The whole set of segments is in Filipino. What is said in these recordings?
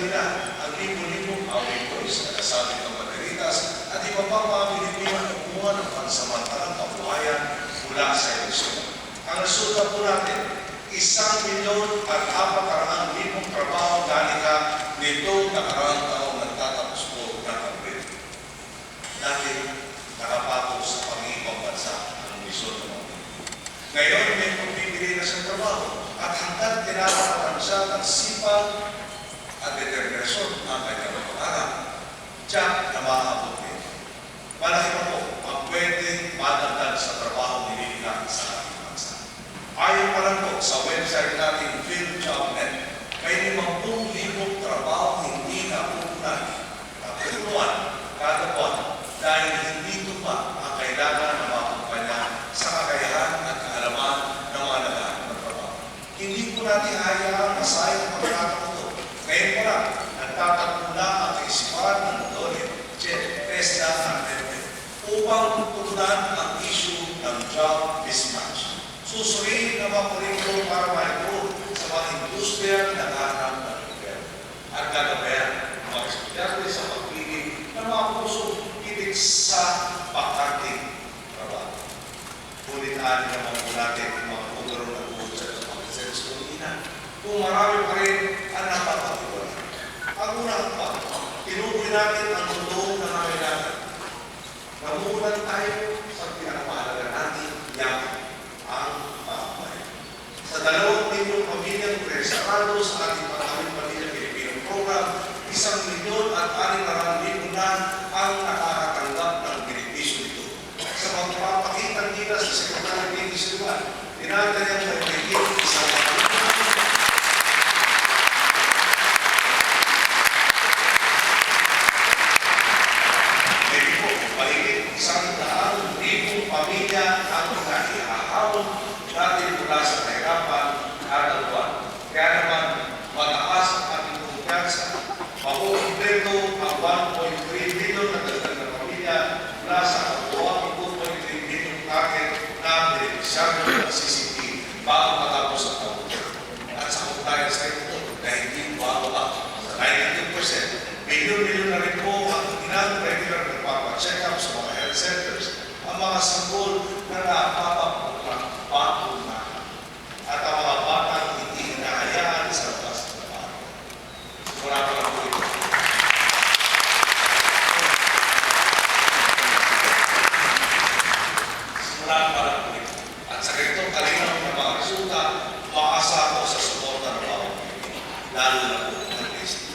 nila ang libo-libong away boys na nasabi ng Margaritas at iba pang mga Pilipino na kumuha ng pansamantalang kabuhayan mula sa eleksyon. Ang resulta po natin, 1,400,000 trabaho dalika nitong nakaraang taong nagtatapos po ng Abril. Dati, nakapatong sa pag-iibang bansa ang misyon ng mga. Ngayon, may pagpipili na sa trabaho at hanggang tinatapatan siya ng sipag at determinasyon ang kanyang pangarap. Tiyak na maaabot din. Malaki pa po ang pwedeng madagdag sa trabaho nililikha sa ating bansa. Ayon pa lang po sa website natin PhilJobNet, may 50,000 trabaho hindi napupunan na punuan kada buwan dahil hindi ito pa ang kailangan ng mga kumpanya sa kakayahan at kaalaman ng mga naghahanap ng trabaho. Hindi po natin hayaan masayang ang pagkakataon ito. Ngayon pa lang, nagtatakbo na ang kaisipan ng Dole, TESDA at NEP upang tutunan ang issue ng job mismatch. Susuriin ang mga kurikulo para maipuro sa mga industriya na naghahanap ng gobyerno at gagabayan ang mga estudyante sa pagpili ng mga puso pitik sa pagkarting trabaho. Ulit-alin naman po natin ang mga pagkaroon ng puso sa pagkasenso ng ina. Kung marami pa rin ang napapatiwala. Ang unang pa, tinuloy natin ang totoong nangangailangan. Namuulan tayo sa pinakamahalaga natin yang ang pamamahay. Sa 2 milyong pamilyang presarado sa ating Pangaling Pamilya Pilipino program, 1,600,000 na ang nakakatanggap ng benepisyo nito. Sa magpapakitang nila sa Sekretary Dennis Silvan, tinatayang may mahigit isang pamilya ang naihahabol natin mula sa kahirapan kada buwan. Kaya naman, mataas ang ating kumpiyansa. Makukumpleto ang 1.3 billion na dagdag na pamilya mula sa kabuuan 2.3 billion target na benepisyaryo ng CCT bago matapos ang taon. At sa kumpiyansa sa ito, na hindi bababa sa 92%, milyon-milyon na rin po ang regular na papa-check-up sa mga health centers, ang mga sanggol na napapapagpapuna at ang mga batang hindi hinahayaan sa labas ng trabaho. Mula pa lang po ito. Mula pa lang po ito. At sa ganitong kalinaw na mga resulta, maasa ako sa suporta ng bawang Pilipino, lalo na po ng list.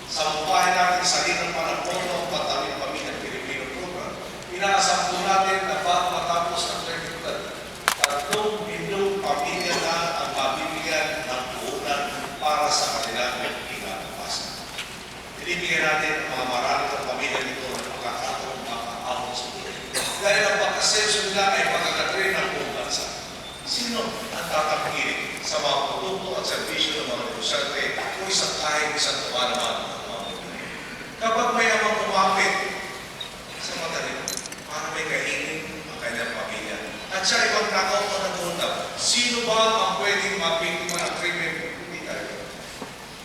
Sa mukhahin natin sa ginang panahon ng Pangaling Pamilya Pilipino program, inaasam po natin na bago matapos ang 2023, 3 milyong pamilya na ang mabibigyan ng puhunan para sa kanilang kinabukasan. Binibigyan natin ang mga maraming ng pamilya nito ng pagkakataong makaahon sa buhay. Dahil ang pagkasenso nila ay pagkakatrain ng buong bansa. Sino ang tatangkilik sa mga produkto at serbisyo ng mga negosyante o isang kahit isang tuwa naman ng mga pamilya? Kapag may amang kumapit sa mata nito, para may kainin ang kanyang pamilya. At siya ibang takaw ko nag-uundap, sino ba ang pwedeng mapiktima ng krimen? Hindi tayo.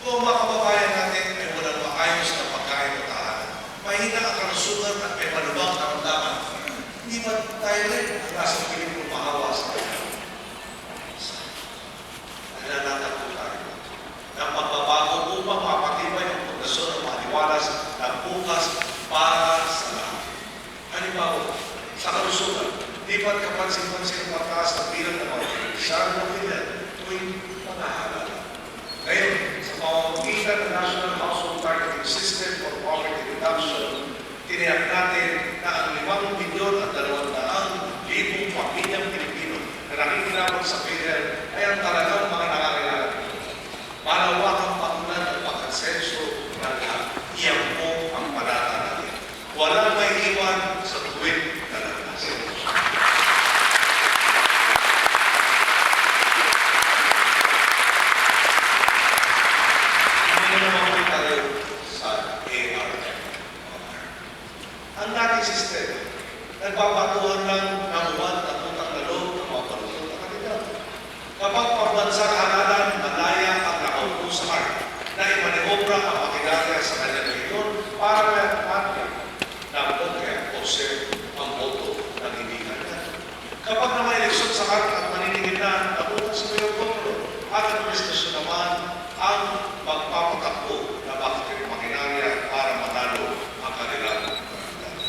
Kung mga kababayan natin ay walang maayos na pagkain at tahanan, mahina ang kalusugan at may malubang karamdaman, hindi ba tayo rin ang nasa piling lumahawa sa kanya? Nananatag po tayo ng pagbabago upang mapatibay ang pundasyon ng mga liwalas ng bukas para sa lahat. Halimbawa, sa kalusugan, di ba't kapansin-pansin ang pagtaas ng bilang ng mga benepisyaryo ng pamilya tuwing panghahalala. Ngayon, sa pamamagitan ng National Household Targeting System for Poverty Reduction, tiniyak natin na ang 5,200,000 pamilyang Pilipino na nakikilabot sa PhilHealth ay ang talagang mga nangangailangan. Malawakang pakulan at pagkasenso ng lahat. Iyan po ang panata natin. Walang may iwan sa tuwid na naglasin. Hindi naman po tayo sa ARM. Ang dating sistema, nagpapatuhan lang ng uwan at utang na loob ng mga palusot na kandidato. Kapag pagbansang halalan, malaya ang nakaupo sa harap na imanibobra ang para matya na bokya o sir ang boto ng hindi kandidato. Kapag na may eleksyon sa harap at maniningil na nabutan sa mayor governor, ang administrasyon naman ang magpapatakbo na bakit makinarya para matalo ang kanilang kandidato.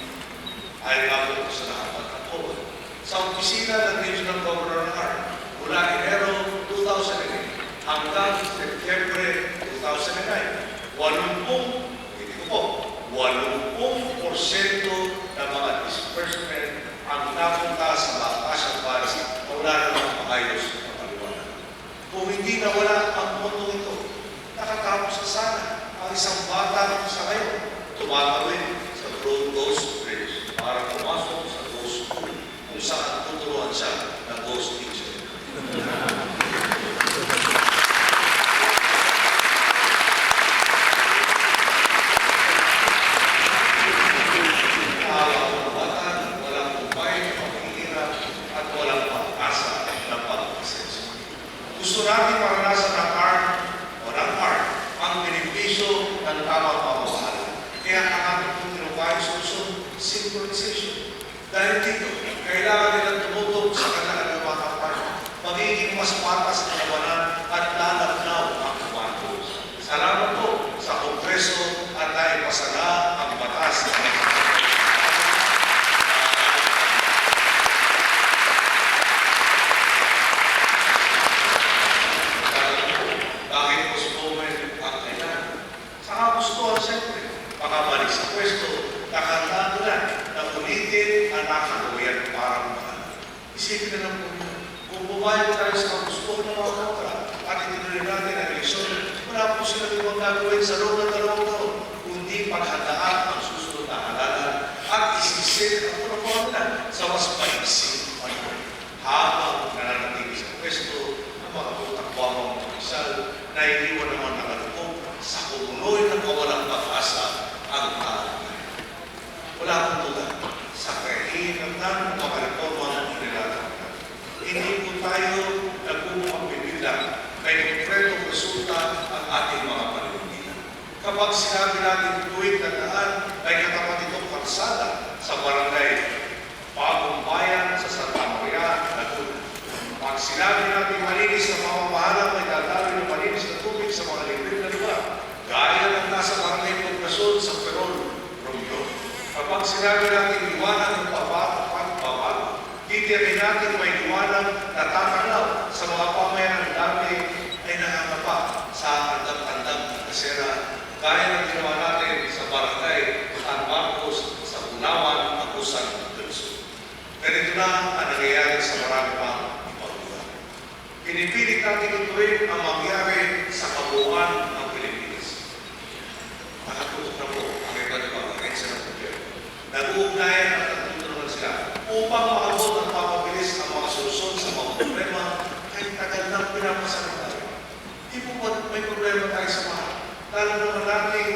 Ay nga po sa nakapagtakbo. Sa opisina ng Regional Governor ng HARP, mula Enero 2008 hanggang September 2009, 80% ng mga disbursement ang napunta sa mga cash advance na wala namang maayos na paliwanag. Kung hindi nawala ang mundo ito, nakatapos na sana ang isang bata sa ngayon, tumatawid sa Broad Ghost Bridge para pumasok sa Ghost School kung saan tuturuan siya ng Ghost Teacher. Gusto natin maranasan ng art o ng art ang benepisyo ng tamang pamamahala. Kaya ang ating pong tinupayang solusyon, synchronization. Dahil dito, kailangan nilang tumutok sa kanilang mga kampanya, magiging mas patas ang kawanan at lalabnaw ang kumando. Salamat po sa Kongreso at naipasa na ang batas ng makabalik sa pwesto, nakatado na ulitin ang nakagawian para mahal. Isipin na lang po nyo, kung bumayag tayo sa gusto ng mga kontra at itinuloy natin ang eleksyon, wala po sila ibang gagawin sa loob ng 2 taon, kundi paghandaan ang susunod na halalan at isisit ang punapuan na sa mas maiksing panahon. Habang nananatili sa pwesto, ang mga putakbawang opisyal na iniwan naman nakalupog sa kumuloy ng kawalang pag-asa ang tao. Wala akong tulad sa kahihinatnan ng mga reforma ng inilatang. Hindi po tayo nagbubuang bibilang kay konkretong resulta ang ating mga panununian. Kapag sinabi natin tuwing tandaan ay katapat itong kalsada sa barangay Bagong Bayan sa Santa Maria, Laguna. Pag sinabi natin malinis na pamamahala, may dadaloy ng malinis na tubig sa mga libre na lugar, gaya ng nasa barangay Poblacion sa Perol, Romeo. Kapag sinabi natin liwanag ng pagbabago, titiyakin natin may liwanag na tatanaw sa mga pamayan ng dami ay nakakapa sa andam-andam na kasera, gaya ng ginawa natin sa barangay San Marcos, sa Bunawan, Agusan, Dulso. Ganito na ang nangyayari sa marami pang ipaglugar. Pinipilit natin ituloy ang mangyari sa kabuuan ng Pilipinas. Nakatutok na po ang iba't ibang ahensya ng gobyerno. Nag-uugnayan at nagtutulungan sila upang maabot at mapabilis ang mga solusyon sa mga problema kahit tagal nang pinapasalan tayo. Di po ba may problema tayo sa mahal? Lalo naman natin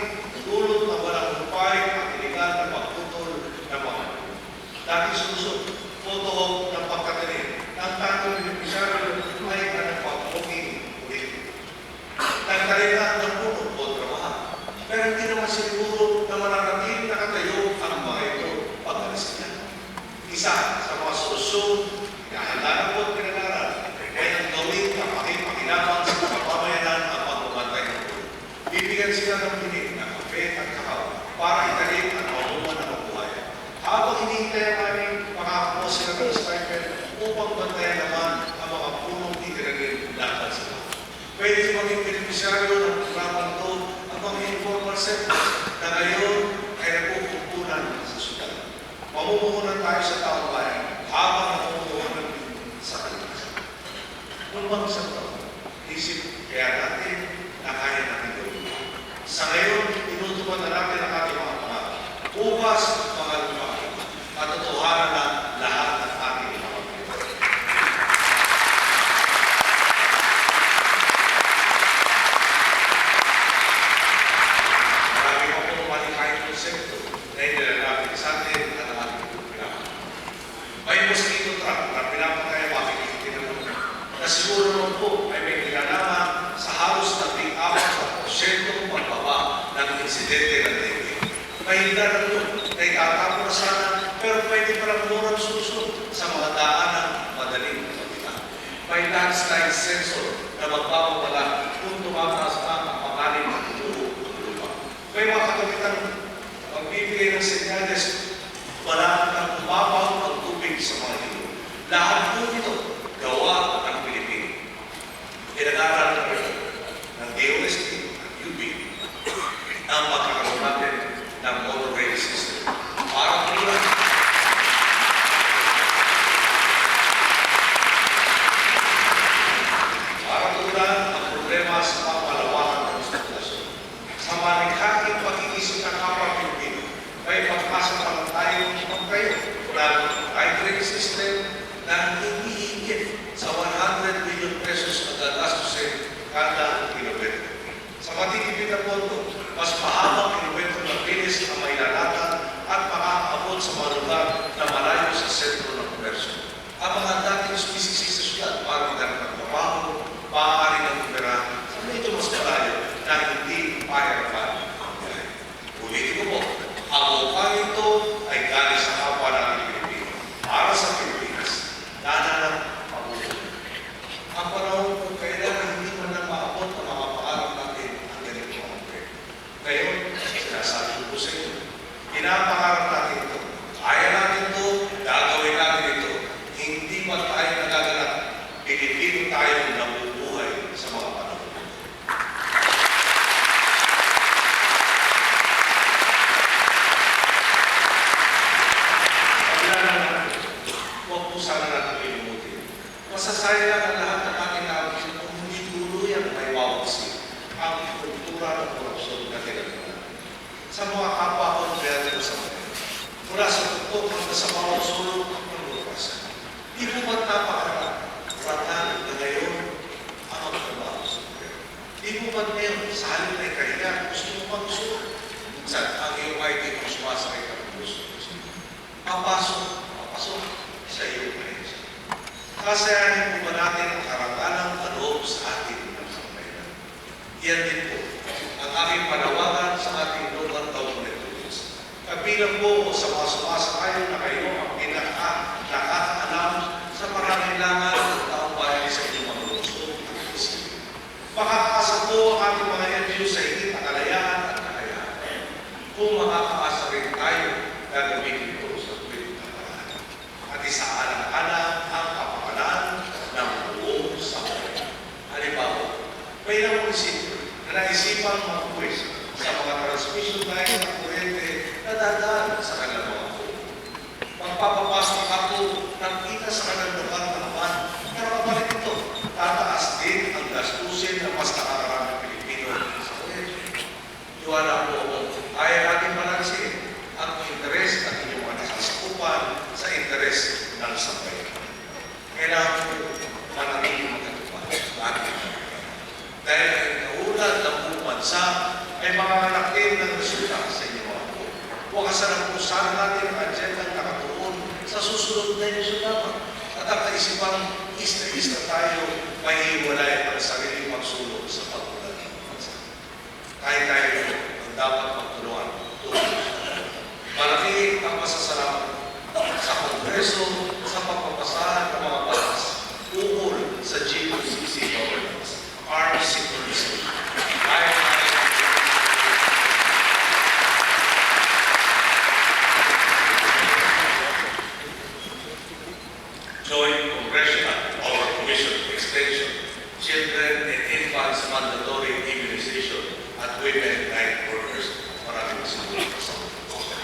dulot na walang upay ang iligal na pagputol ng mga dati susunod, photo ng pagkatanim ng tanong benepisyaryo ay na nagpapagpugin ulit. Nagkalitan ng puno o trabaho. Pero hindi naman siguro na mananatili nakatayo ang mga ito pag-alis niya. Isa sa mga solusyon, hinahanda na po at pinag-aral, ay ang gawin na pakipakinabang sa kapamayanan ang pagbabantay ng puno. Bibigyan sila ng binig ng kape at kakao para italim ang mamuman ng mabuhayan. Habang hinihintay ang aming makakuha sila ng stipend upang bantayan naman ang mga punong itinagin laban sila. Pwede maging benepisyaryo ng programang ito ang mga informal sectors na ngayon ay nagpupuntunan sa syudad. Mamumuhunan tayo sa taong bayan habang namumuhunan sa kalikasan. Nung mag-isang taon, isip kaya natin na kaya natin gawin. Sa ngayon, tinutupad na natin ang ating mga pangalan. Bukas, mga lumayan. At totohanan na lahat ng ating mga pangalan. Marami pa po malikayang konsepto na inilalapit sa atin at ang ating pinapagawa. May mosquito trap na pinapagaya makikita naman na siguro naman po ay may kinalaman sa halos 14% pagbaba ng insidente ng dengue. Mahinda na ito, naitatapo na sana, pero pwede palang murang solusyon sa mga daanang madaling kapita. May landslide sensor na magpapawala kung tumataas na ang pangalim ng tulo ng lupa. May mga kagamitan magbibigay ng senyales wala nang umabaw ang tubig sa mga hilo. Lahat po ito gawa ng Pilipino. Pinag-aaral na rin ng DOST at UP ang pagkakaroon natin ng motorway system. Para tulan ang problema sa pangmalawakan ng populasyon. Sa malikhaing pag-iisip ng kapwa Pilipino, may pagpasa pa lang tayo ng kayo ng hydrogen system na hinihinggit sa 100 billion pesos na gagastusin kada kilometro. Sa matitipid na pondo, mas mahabang kilometro ng bilis ang may lalatan at makakaabot sa mga lugar na malayo sa sentro ng komersyo. Ang mga dating species sa syudad para maghanap ng trabaho, maaari ng tumira sa medyo mas malayo na hindi payag-payag ang biyahe. Ulitin ko po, ang ukang ito ay galing sa kapwa natin Pilipino para sa Pilipinas. Nananang mabuti. Ang panahon kung kailangan hindi man lang maabot ang mga pangarap natin ang ganito ang proyekto. Ngayon, sinasabi ko sa inyo, pinapangarap natin ito. Kaya natin ito, gagawin natin ito. Hindi pa tayo nagaganap. Pilipino tayong nabubuhay sa mga panahon. Huwag po sana natin ilimutin. Masasayang ang lahat ng ating naabot kung hindi tuluyang may wawagsi ang kultura ng korupsyon na tinagpuan. Sa mga kapwa ko natin sa mga mula sa tuktok hanggang sa bawat sulok ng lupasan. Di po ba't napakarap ratan na ngayon ang magtrabaho sa mga. Di po ba't ngayon sa halip na ikahiya gusto mo mag-sulok. Minsan ang iyong ID kung sumasakay ka ng gusto. Papasok sa iyong pahensa. Kasayahin po ba natin ang karangalang kaloob sa ating ng sambayanan? Yan din po ang aking panawagan sa ating local government units. Kabilang po sa mga sumasakayon na kayo ang nakakaalam sa pangangailangan ng taong bayan sa inyong mga gusto at isipin. Makakaasa po ang ating mga NGO sa higit na kalayaan at kakayahan. Kung makakaasa rin tayo, gagawin ito sa tuwing kaparaan. At isaalang-alang ang kapakanan ng buong sambayanan. Halimbawa, may ilang munisipyo na naisipang mag-uwis sa mga transmission line ng kuryente na dadaan sa kanilang mga puno. Magpapapasok ako ng kita sa kanilang lugar na naman, pero kapalik ito, tataas din ang gastusin na mas nakakaraming Pilipino sa kuryente. Iwala po ako, kaya natin balansin ang interes at inyong mga nasasakupan sa interes ng sambayanan. Kailangan po manatiling magkatupan sa ating dahil ang kaulad ng buong bansa ay mga anak din ng resulta sa inyong mga po. Wakasalan po sana natin ang agendang nakatuon sa susunod na ilusyon lamang. At ang kaisipang isna-isna tayo may iwalay ang sariling magsulong sa pagulad ng bansa. Tayo ang dapat magtulungan. Malaki ang masasalamat sa Kongreso sa pagpapasahan ng mga batas ukol sa GOCC governance. Armed security. Joint Congressional or Commission Extension, Children and Infants Mandatory Immunization at Women Night Workers. Maraming siguro sa mga.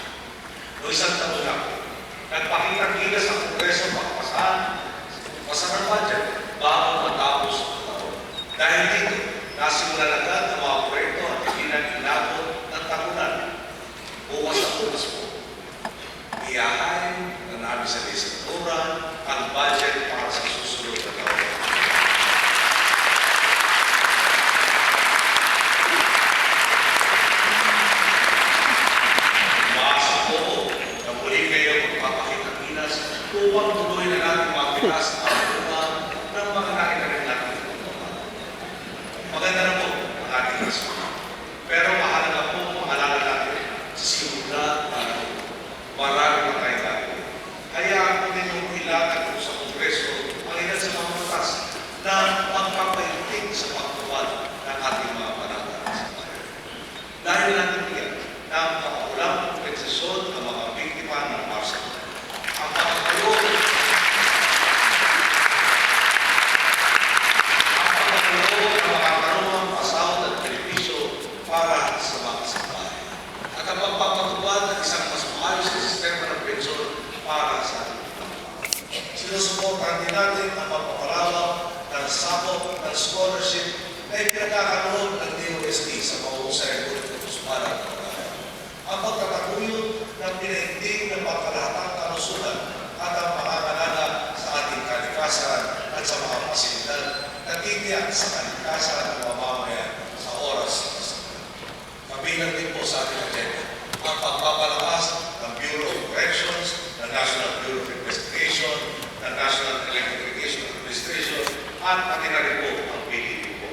Noong isang taon na po, nagpakita-kita sa Kongreso pagpasahan ng budget bago matapos ang taon. Dahil dito, nasimulan agad ang mga proyekto at hindi na inabot ng tagunan. Bukas na bukas po, iyahain na namin sa legislatura ang budget para sa susunod na taon. Maasa po na muli kayo magpapakita-kinas upang tuloy na natin mapitas ang buwan ng mga nakikinig natin. Maganda na po ang ating response. Pero mahalaga po maalala natin sa simula natin bigyan ng kapaulang kompensasyon ang mga biktima ng marsal. Ang pagkakaroon ng makakarungang pasahod at benepisyo para sa mga kasambahay. At ang pagpapatupad ng isang mas maayos na sistema ng pensyon para sa ating kapatid. Sinusuportahan din natin ang pagpapalawak ng sakop ng scholarship na ipinagkakaroon ng DOST sa mahusay ng para ng pagkakaya. Ang pagtataguyod ng pinahinting ng pagkalahatang kalusugan at ang pangangalaga sa ating kalikasan at sa mga pasilidad na titiyak sa kalikasan ng mamamayan sa oras na sakit. Kabilang din po sa ating agenda ang pagpapalakas ng Bureau of Corrections, ng National Bureau of Investigation, ng National Electrification Administration, at pati na rin po ang PDP po.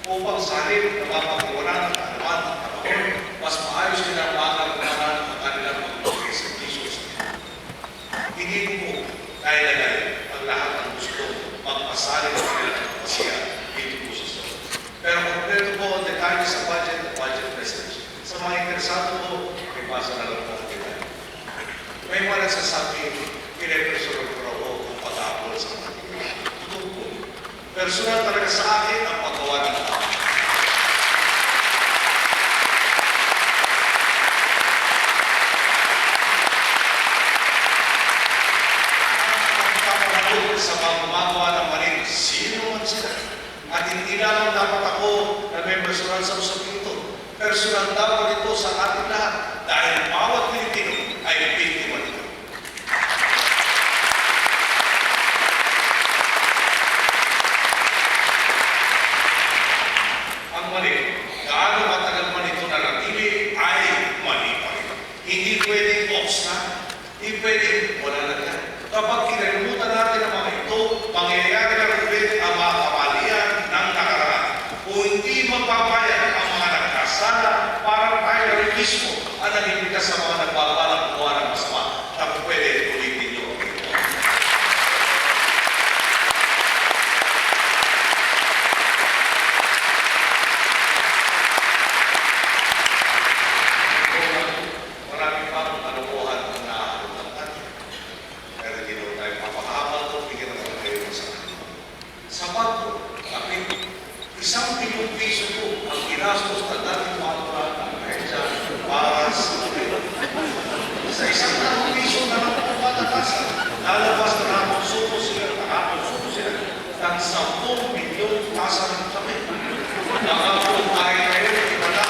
Upang sa halip na mapag-iwanan ng kaalaman ng panahon, mas maayos nilang makakagawa ang kanilang mga servisyo sa atin. Hindi po dahil ang lahat ng gusto magpasalit ng kanilang kapasiya dito po sa store. Pero kompleto po ang detalye sa budget message. Sa mga interesado po, ipasa na lang po ang detalye. May mga nagsasabing, i-represyon ko raw po kung pag-aapol sa mga detalye. Totoo po. Personal talaga sa akin ang paggawa ng tao. Sa mga gumagawa ng mali, sino man sila. At hindi lang dapat ako na may personal sa usapin ito. Personal dapat ito sa ating lahat dahil bawat Pilipino ay biktima nito. Ang mali, gaano matagal man ito nanatili ay mali pa rin. Hindi pwedeng ops na, hindi pwedeng wala na yan. Kapag kinalimutan natin ang mga ito, mangyayari na rin ang mga kamalian ng nakaraan. Kung hindi magpapayag ang mga nagkasala, parang tayo rin mismo ang naliligtas sa mga nagbabalang gawa ng masama na pwede ulitin nyo ang ito. Maraming pang kalukuhan ang naaharap natin. Pero hindi naman tayo papakahabal ito, bigyan naman kayo ng sapat po, kapit, 1 bilyong piso po ang ginastos na dating mga ahensya para sa kanila. Sa 1 piso na lang po patatasan, lalabas na nakakonsumo sila ng 10 bilyong tasa ng kami. Nakapong tayo kayo, iba na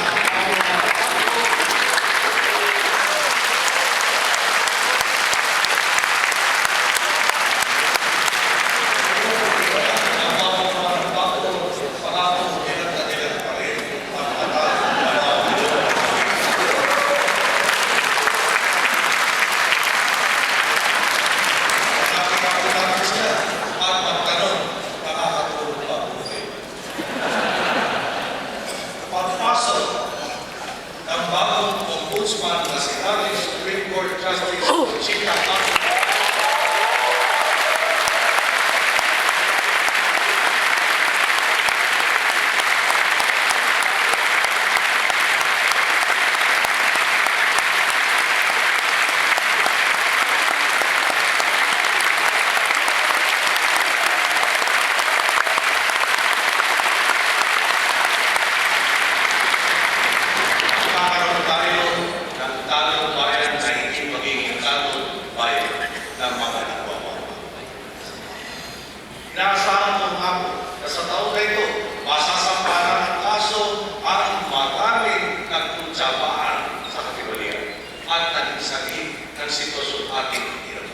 inaasahan mo ako na sa taon na ito, masasampahan ng kaso ang maraming nagkuntsabaan sa katiwalian at naging ng sitwasyon ating hirap.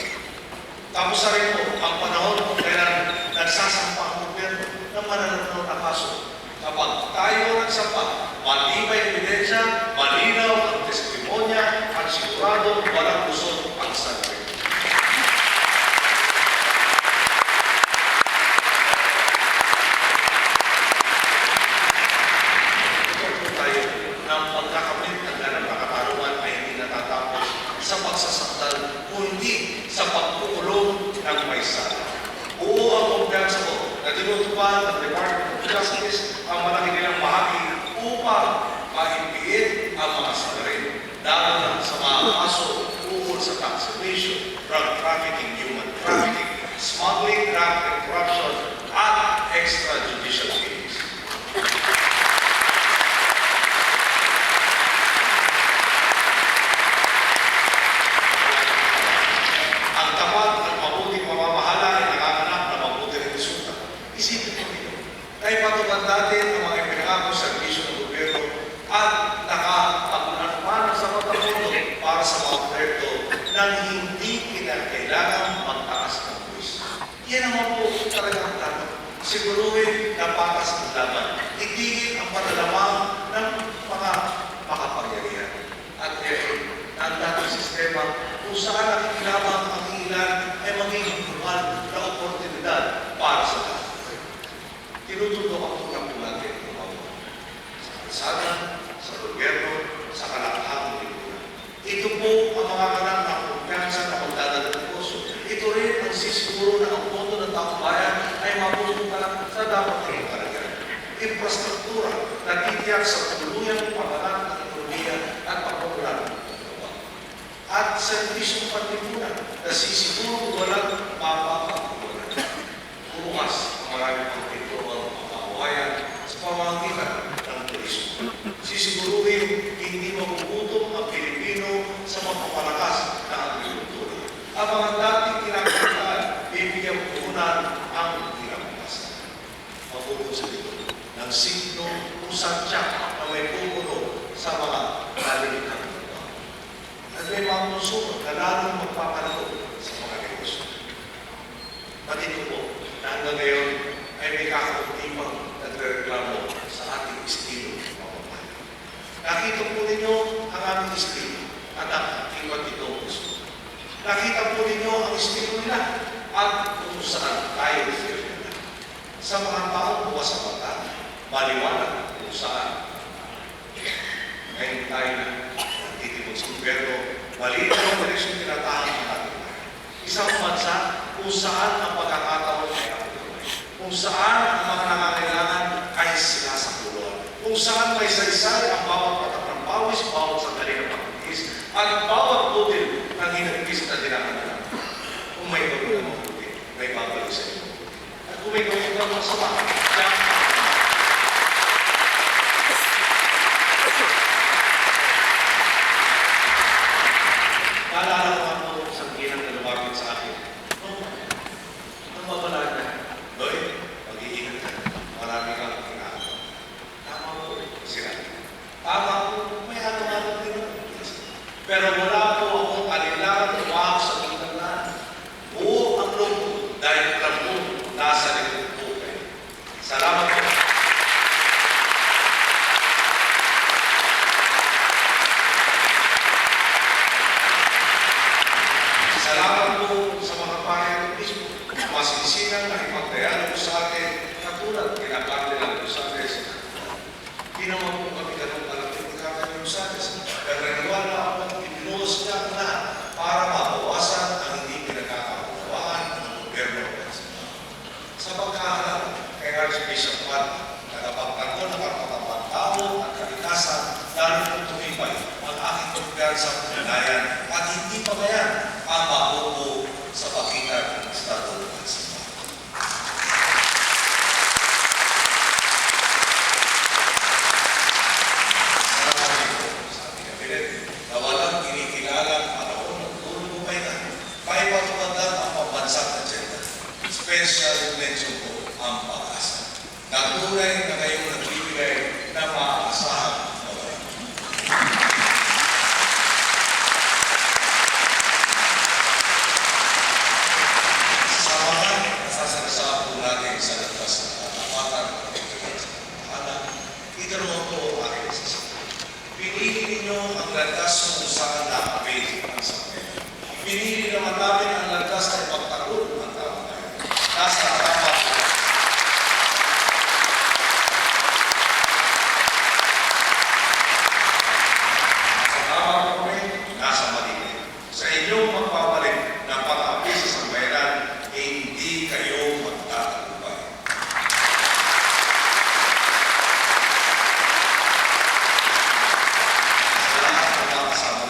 Tapos na rin po ang panahon kung kailan nagsasampa ang gobyerno ng manananaw na kaso. Kapag tayo nagsampa, matibay ebidensya, malinaw ang testimonya at sigurado walang kusot ang sarili. Sa pagsasaktan, kundi sa pagkukulong ng may sala. Oo ang kumpiyansa ko na tinutupad ng Department of Justice ang malaki nilang bahagi upang maimpiin ang mga lalo na sa mga kaso ukol sa tax evasion, drug trafficking, human trafficking, smuggling, graft and corruption, at extrajudicial killings. Ang tapat at mabuting pamamahala ay nakakanap na mabuti rin resulta. Isipin mo nito. Kaya patupad natin ang mga ipinangako sa servisyo ng gobyerno at nakapag-anumana sa pagkamundo para sa mga proyekto nang hindi kinakailangan magtaas ng buwis. Yan naman po talagang dapat. Siguruhin na patas ang laban. Itigil ang panalamang ng mga makapangyarihan. At ang dating sistema kung saan nakikilamang ang ilan ay maging normal na oportunidad para sa lahat. Tinututok ang tulong po natin sa kalsada, sa gobyerno, sa kalakahang lipunan. Ito po ang mga kanang na kumpiyansa na magdadala ng puso. Ito rin ang sisiguro na ang boto ng taong bayan ay mapupunta sa dapat ng kalagayan. Infrastruktura na titiyak sa tuluyang pagkakaan ng ekonomiya at pagpapulan ng trabaho. At serbisyong panlipunan na sisiguro walang mapapagpunan. Bukas ang maraming pagpituang makawayan sa pamamagitan ng turismo. Sisiguruhin hindi magugutom ang Pilipino sa mapapalakas na agrikultura. Ang mga dating kinakailangan, bibigyan puhunan ang kinabukasan. Mabukod sa ito, ng signo kung sadya na may pupuno sa mga nalilikang trabaho. At may mga konsumo na lalong magpapalago sa mga negosyo. Matito po na hanggang ngayon ay may kakaunti pang nagreklamo sa ating estilo ng pamamahay. Nakita po ninyo ang aming estilo at ang iba't itong gusto. Nakita po ninyo ang estilo nila at kung saan tayo nila. Sa mga taong bukas sa mata, maliwanag kung saan. Ngayon tayo na nagtitimod sa gobyerno, malinaw ang direksyon tinatahan ng ating bayan. Isang bansa kung saan ang pagkakataon ay kapulunan. Kung saan ang mga nangangailangan ay sila sa puluhan. Kung saan may saysay ang bawat patak ng pawis, bawat sandali ng pagkikis, at bawat butil ng hinagkis na dinakagalan. Kung may gawin ng mabuti, may babalik sa inyo. At kung may gawin ng masama, naalala ko ako sa ginang na lumapit sa akin. Nung mabalaan na, Loy, mag-iingat ka. Marami kang kinakawa. Tama po, sila. Tama po, may ano-ano din ako. Pero wala po akong alilangan umahak sa ginang. Buo ang loob dahil alam po, nasa likod po kayo. Salamat po. Salamat po sa mga pahayan mismo. Masinsinan na ipagdayan po sa atin katulad kinakalilang po sa atin. Hindi naman po kami ganun kalapit kinakalilang po sa atin. Pero naniwala ako at ibinuhos niya ang lahat para mabawasan ang hindi pinagkakaunawaan ng gobyerno. Sa pagkaharap kay Archbishop Juan, nagapagtanggol ng kapatapang tao at kalikasan, lalo kong tumibay ang aking kumpiyansa sa pagkanayan at hindi pa bayan ang mabuo sa pagitan ng Estado at Simbahan. Salamat po sa ating kabinet na walang kinikilalang panahon ng tulong bumaynan, maipatupad ang pambansang agenda. Special mention po ang pag-asa. Natunay na kayong nagbibigay na maaasahan na wala. Sa mga nasasagsa po natin sa landas ng katapatan at pagkakasapahan, ito naman po ang aking sasabihin. Pinili ninyo ang landas kung saan nakapili ang sakyan. Pinili naman namin ang landas na ipagtanggol ang tama tayo. Nasa tama po. Nasa mali. Sa inyong magpapalit ng pag-api sa sambayanan, hindi kayo magtatagumpay. Sa lahat ng mga kasama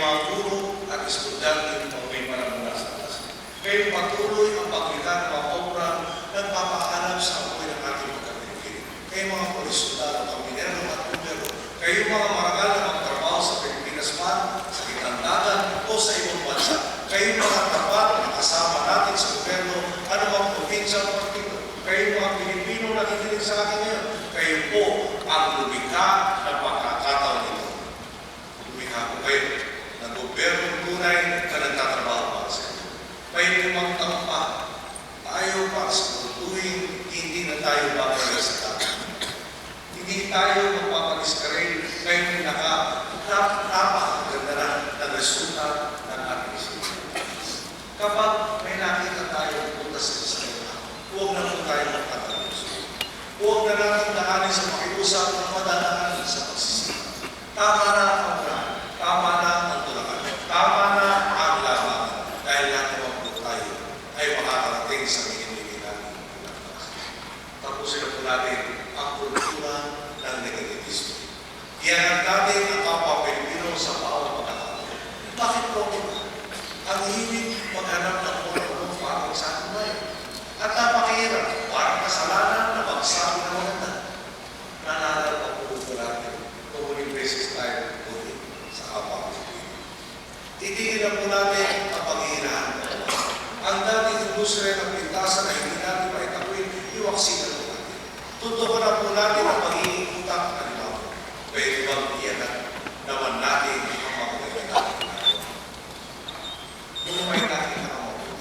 mga guro at estudyante na may manamula sa taas. Kayong patuloy ang paglikha ng mga obra nagpapahanap sa apoy ng ating pagkakiligin. Kayong mga polisudalo, kaminero at bumbero, kayong mga marangal na magtrabaho sa Pilipinas man, sa Kitandagan o sa ibang bansa, kayong mga tapat na kasama natin sa gobyerno, anumang probinsya o partido, kayong mga Pilipino na nakikinig sa akin ngayon, kayo po ang lumikha ng pagkakataon nito. Lumikha po kayo ng gobyerno tunay na nagtatrabaho para sa inyo. May limang taon pa, tayo para sa tuwing hindi na tayo babalik sa tayo. Hindi tayo magpapadiskaril ngayon napakaganda na ng resulta ng ating isip. Kapag may nakita tayo punta sa isla, huwag na po tayo magtatanong. Huwag na natin daanin sa pakiusap ng madadaanin sa pagsisita. Tama na ang pagkaan, tama na ang tulakan, tama na ang laban, dahil lahat naman po tayo ay makakarating sa hihindi natin. Tapusin na po natin ang kultura ng negativismo. Iyanag natin ang kapwa Pilipino sa bawat pagkakataon. Bakit po ba? Ang hilig maghanap ng kulong para sa ating bayan. At napakahirap, parang kasalanan na magsabi na maganda. Nanalo ang kultura natin. Kumuling beses tayo ulit sa kapwa Pilipino. Titigil na po natin ang paghihirahan. Ang dating industriya ng pintasan na hindi natin maitakwin, iwaksinan po natin. Tutukan na po natin ang pagiging utang na limaw. Pwede bang iyanan naman natin ang magaganda natin. Kung may nakita ka mabuti,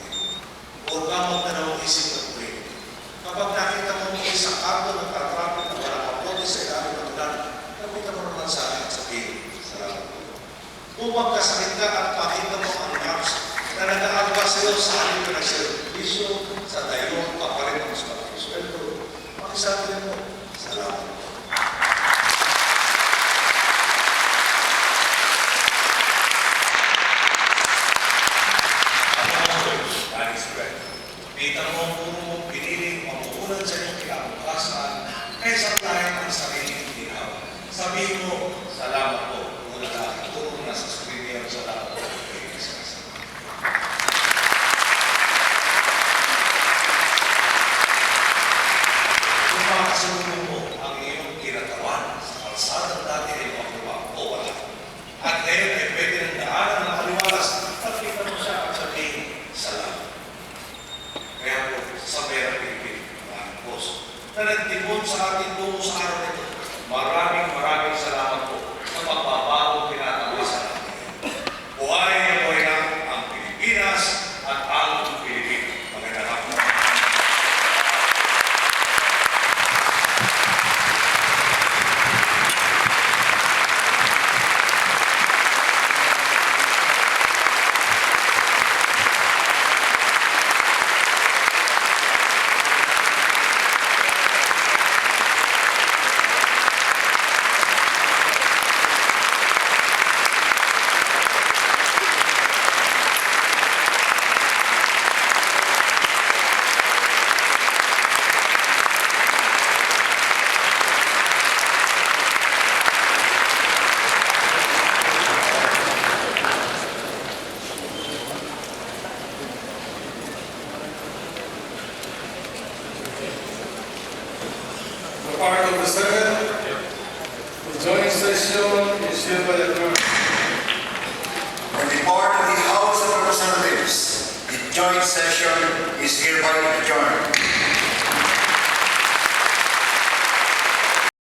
huwag ka magdalawang isip at tuloy. Kapag nakita mo mo isang kanto ng tatrapit na walang mabuti sa ilalim ng ulan, nakita mo naman sa akin sa piling. Salamat po. Kung magkasakit ka at pakita mo ang maps na nag-aalba sa iyo sa aling pinagservisyo sa dayon pa pa rin ang mas malaking sweldo, makisabi mo, salamat po. Kita mo ang puro mong piniling mamuunan sa iyong kinabukasan kaysa tayo ng sariling ginawa. Sabihin mo, salamat po. Mula na, puro na sa sarili ang salamat po. Kung makakasunod mo ang iyong kinatawan sa kalsadang dati ay makuha o wala. At ngayon ay pwede ng daanan ng kaliwalas at kita mo siya at sabihin, salamat. Kaya po, sa pera Pilipino, maraming post, na nagtipon sa ating tungo sa araw nito. Maraming salamat po sa pagbabagong pinatawasan natin. Buhay na buhay lang ang Pilipinas at ang Pilipino. Magandang hapon. Part of the Senate, the joint session is hereby adjourned. On the part of the House of Representatives, the joint session is hereby adjourned.